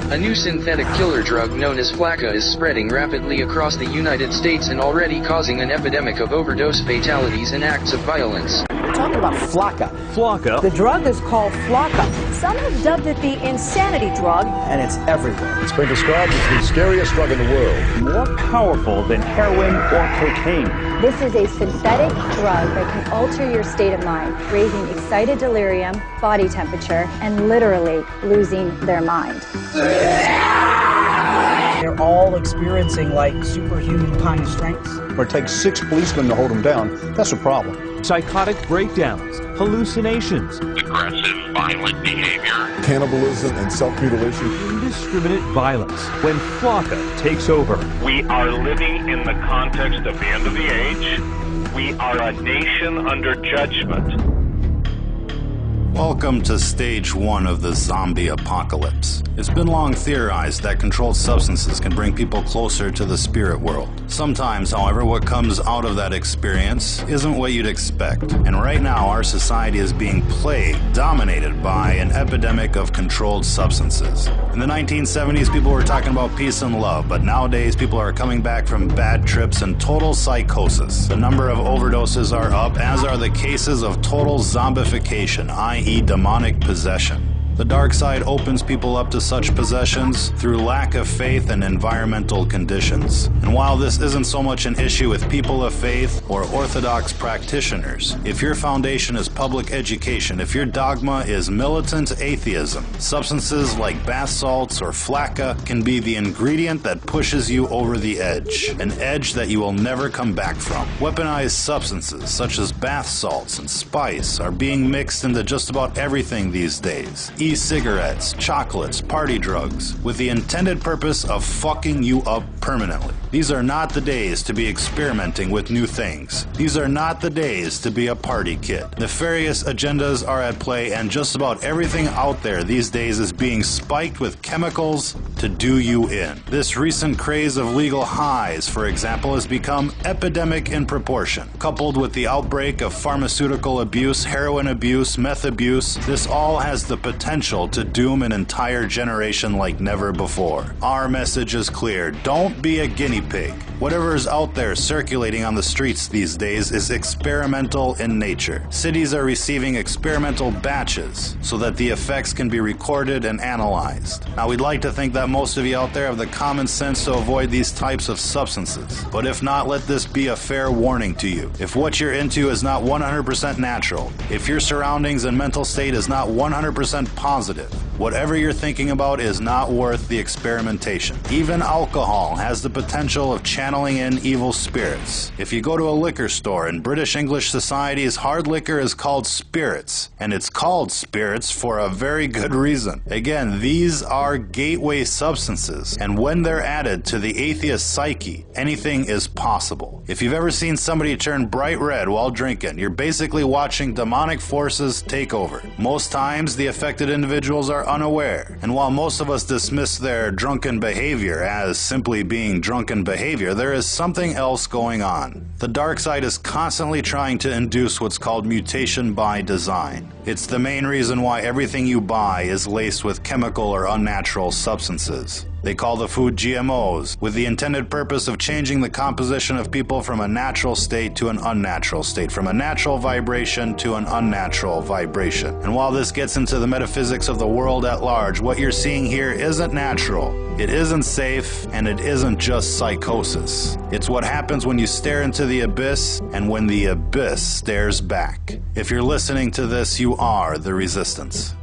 A new synthetic killer drug known as flakka is spreading rapidly across the United States and already causing an epidemic of overdose fatalities and acts of violence. We're talking about flakka. Flakka? The drug is called flakka. Some have dubbed it the insanity drug. And it's everywhere. It's been described as the scariest drug in the world. More powerful than heroin or cocaine. This is a synthetic drug that can alter your state of mind, raising excited delirium, body temperature, and literally losing their mind. They're all experiencing like superhuman kind of strengths. Or it takes 6 policemen to hold them down. That's a problem. Psychotic breakdowns, hallucinations, aggressive, violent behavior, Cannibalism and self-mutilation. indiscriminate violence when flakka takes over. We are living in the context of the end of the age. We are a nation under judgment. Welcome to stage 1 of the zombie apocalypse. It's been long theorized that controlled substances can bring people closer to the spirit world. Sometimes, however, what comes out of that experience isn't what you'd expect. And right now, our society is being plagued, dominated by an epidemic of controlled substances. In the 1970s, people were talking about peace and love, but nowadays people are coming back from bad trips and total psychosis. The number of overdoses are up, as are the cases of total zombification, i.e. demonic possession. The dark side opens people up to such possessions through lack of faith and environmental conditions. And while this isn't so much an issue with people of faith or orthodox practitioners, if your foundation is public education, if your dogma is militant atheism, substances like bath salts or flakka can be the ingredient that pushes you over the edge, an edge that you will never come back from. Weaponized substances such as bath salts and spice are being mixed into just about everything these days. E-cigarettes, chocolates, party drugs, with the intended purpose of fucking you up permanently. These are not the days to be experimenting with new things. These are not the days to be a party kid. Nefarious agendas are at play, and just about everything out there these days is being spiked with chemicals to do you in. This recent craze of legal highs, for example, has become epidemic in proportion. Coupled with the outbreak of pharmaceutical abuse, heroin abuse, meth abuse, this all has the potential to doom an entire generation like never before. Our message is clear. Don't be a guinea pig. Whatever is out there circulating on the streets these days is experimental in nature. Cities are receiving experimental batches so that the effects can be recorded and analyzed. Now, we'd like to think that most of you out there have the common sense to avoid these types of substances. But if not, let this be a fair warning to you. If what you're into is not 100% natural, if your surroundings and mental state is not 100% positive, whatever you're thinking about is not worth the experimentation. Even alcohol has the potential of channeling in evil spirits. If you go to a liquor store, in British English societies, hard liquor is called spirits, and it's called spirits for a very good reason. Again, these are gateway substances, and when they're added to the atheist psyche, anything is possible. If you've ever seen somebody turn bright red while drinking, you're basically watching demonic forces take over. Most times, the affected individuals are unaware, and while most of us dismiss their drunken behavior as simply being drunken behavior, there is something else going on. The dark side is constantly trying to induce what's called mutation by design. It's the main reason why everything you buy is laced with chemical or unnatural substances. They call the food GMOs, with the intended purpose of changing the composition of people from a natural state to an unnatural state, from a natural vibration to an unnatural vibration. And while this gets into the metaphysics of the world at large, what you're seeing here isn't natural, it isn't safe, and it isn't just psychosis. It's what happens when you stare into the abyss, and when the abyss stares back. If you're listening to this, you are the resistance.